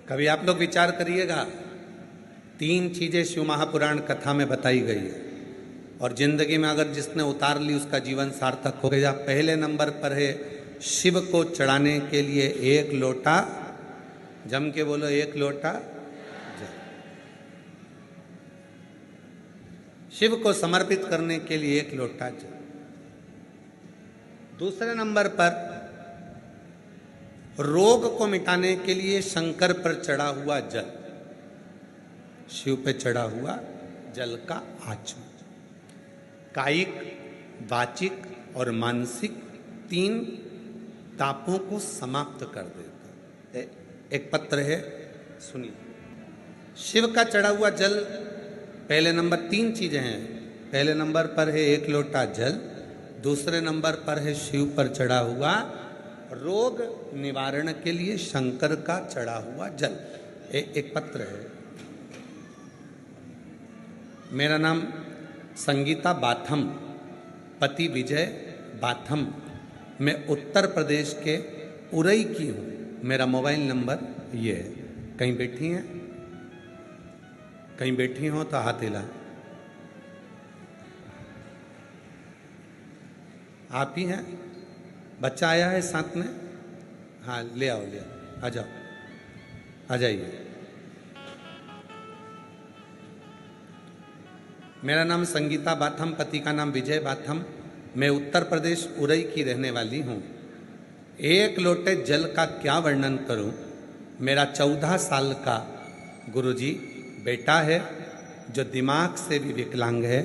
कभी आप लोग विचार करिएगा, 3 चीजें शिव महापुराण कथा में बताई गई है और जिंदगी में अगर जिसने उतार ली उसका जीवन सार्थक हो गया। पहले नंबर पर है शिव को चढ़ाने के लिए 1 लोटा, जम के बोलो 1 लोटा जल। शिव को समर्पित करने के लिए 1 लोटा जल। दूसरे नंबर पर रोग को मिटाने के लिए शंकर पर चढ़ा हुआ जल, शिव पे चढ़ा हुआ जल का आचमन कायिक, वाचिक और मानसिक 3 तापों को समाप्त कर देता है। एक पत्र है, सुनिए। शिव का चढ़ा हुआ जल, पहले नंबर 3 चीजें हैं। पहले नंबर पर है 1 लोटा जल, दूसरे नंबर पर है शिव पर चढ़ा हुआ रोग निवारण के लिए शंकर का चढ़ा हुआ जल। एक पत्र है। मेरा नाम संगीता बाथम, पति विजय बाथम। मैं उत्तर प्रदेश के उरई की हूँ। मेरा मोबाइल नंबर ये है। कहीं बैठी हैं? कहीं बैठी हो तो हाथ हिलाएं। आप ही हैं? बच्चा आया है साथ में? हाँ, ले आओ, ले आओ, आ जाओ, आ जाइए। मेरा नाम संगीता बाथम, पति का नाम विजय बाथम। मैं उत्तर प्रदेश उरई की रहने वाली हूँ। 1 लोटे जल का क्या वर्णन करूँ। मेरा 14 साल का गुरुजी बेटा है जो दिमाग से भी विकलांग है।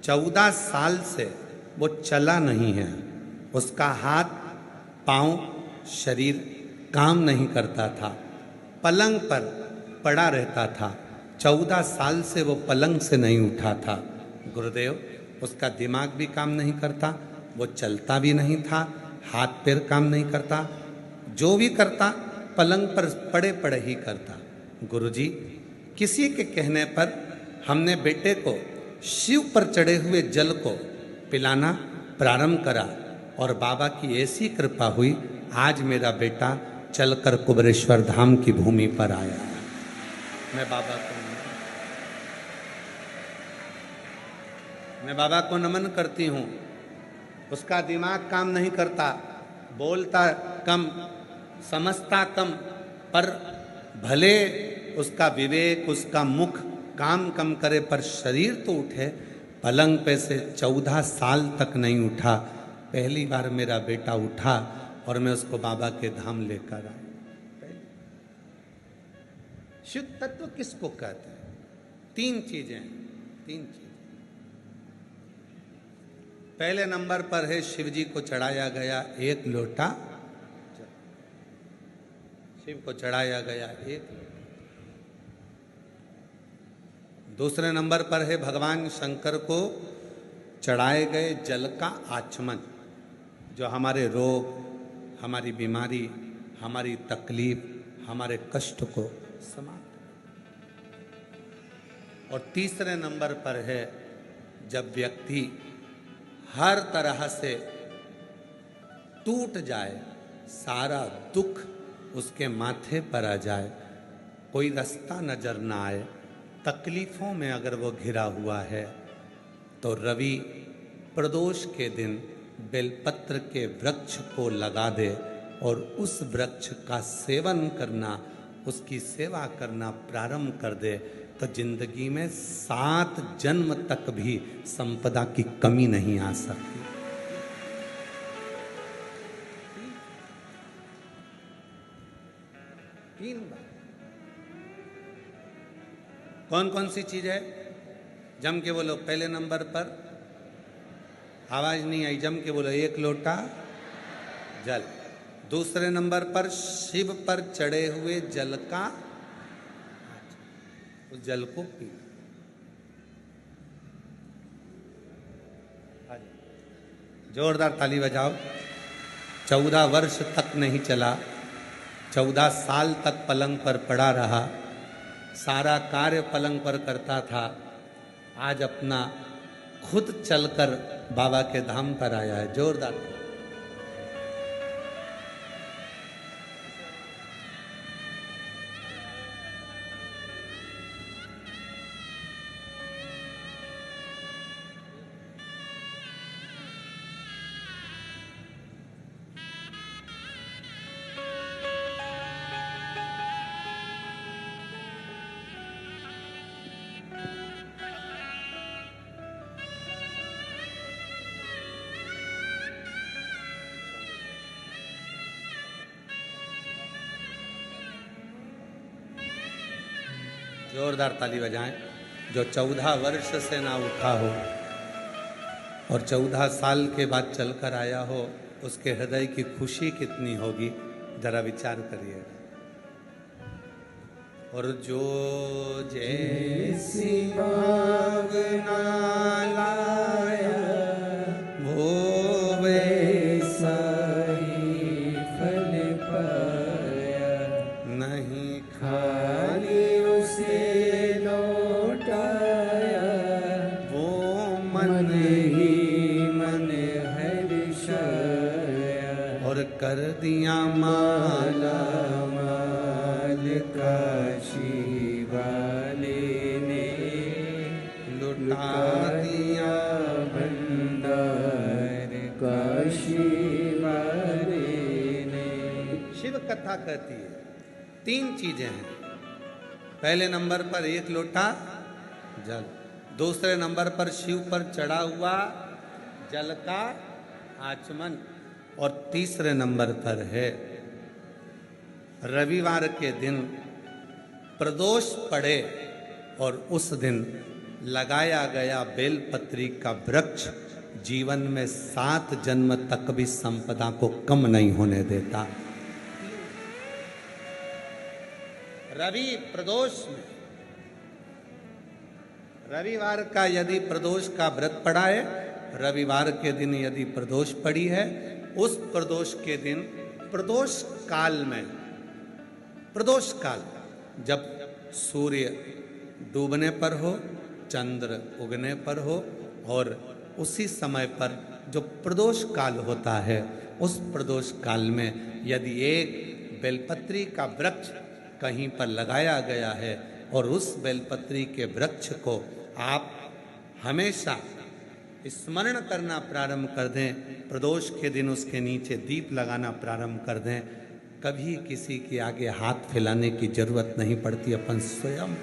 14 साल से वो चला नहीं है। उसका हाथ, पांव, शरीर काम नहीं करता था, पलंग पर पड़ा रहता था। 14 साल से वो पलंग से नहीं उठा था। गुरुदेव, उसका दिमाग भी काम नहीं करता, वो चलता भी नहीं था, हाथ पैर काम नहीं करता, जो भी करता पलंग पर पड़े पड़े ही करता। गुरुजी, किसी के कहने पर हमने बेटे को शिव पर चढ़े हुए जल को पिलाना प्रारंभ करा और बाबा की ऐसी कृपा हुई, आज मेरा बेटा चलकर कुबरेश्वर धाम की भूमि पर आया। मैं बाबा को नमन करती हूँ। उसका दिमाग काम नहीं करता, बोलता कम, समझता कम, पर भले उसका विवेक, उसका मुख काम कम करे पर शरीर तो उठे। पलंग पे से 14 साल तक नहीं उठा। पहली बार मेरा बेटा उठा और मैं उसको बाबा के धाम लेकर आया। शुद्ध तत्व किसको कहते हैं? 3 चीजें, 3 चीजें। पहले नंबर पर है शिव जी को चढ़ाया गया 1 लोटा, शिव को चढ़ाया गया 1 लोटा। दूसरे नंबर पर है भगवान शंकर को चढ़ाए गए जल का आचमन, जो हमारे रोग, हमारी बीमारी, हमारी तकलीफ, हमारे कष्ट को समाप्त। और तीसरे नंबर पर है जब व्यक्ति हर तरह से टूट जाए, सारा दुख उसके माथे पर आ जाए, कोई रास्ता नजर ना आए, तकलीफों में अगर वो घिरा हुआ है, तो रवि प्रदोष के दिन बेलपत्र के वृक्ष को लगा दे और उस वृक्ष का सेवन करना, उसकी सेवा करना प्रारंभ कर दे, तो जिंदगी में 7 जन्म तक भी संपदा की कमी नहीं आ सकती। तीन बार। कौन कौन सी चीज है? जम के बोलो। पहले नंबर पर, आवाज नहीं आई, जम के बोलो, 1 लोटा जल। दूसरे नंबर पर शिव पर चढ़े हुए जल का, उस जल को पी। जोरदार ताली बजाओ। 14 वर्ष तक नहीं चला, 14 साल तक पलंग पर पड़ा रहा, सारा कार्य पलंग पर करता था। आज अपना खुद चलकर बाबा के धाम पर आया है। जोरदार। जोरदार ताली बजाएं। जो 14 वर्ष से ना उठा हो और 14 साल के बाद चलकर आया हो, उसके हृदय की खुशी कितनी होगी, जरा विचार करिए। और जो जैसी भावना लाया वो वैसा ही फल पाया, नहीं खाली उसे लौटाया, वो मन ही मन हर्षाया, और कर दिया माला माल काशी वाले ने, लुटा दिया भंडार काशी वाले ने। शिव कथा कहती है 3 चीजें हैं। पहले नंबर पर 1 लोटा जल, दूसरे नंबर पर शिव पर चढ़ा हुआ जल का आचमन, और तीसरे नंबर पर है रविवार के दिन प्रदोष पड़े और उस दिन लगाया गया बेलपत्री का वृक्ष जीवन में 7 जन्म तक भी संपदा को कम नहीं होने देता। रवि प्रदोष में, रविवार का यदि प्रदोष का व्रत पड़ा है, रविवार के दिन यदि प्रदोष पड़ी है, उस प्रदोष के दिन प्रदोष काल में, प्रदोष काल जब सूर्य डूबने पर हो, चंद्र उगने पर हो, और उसी समय पर जो प्रदोष काल होता है, उस प्रदोष काल में यदि एक बेलपत्री का वृक्ष कहीं पर लगाया गया है और उस बेलपत्री के वृक्ष को आप हमेशा स्मरण करना प्रारंभ कर दें, प्रदोष के दिन उसके नीचे दीप लगाना प्रारंभ कर दें, कभी किसी के आगे हाथ फैलाने की जरूरत नहीं पड़ती, अपन स्वयं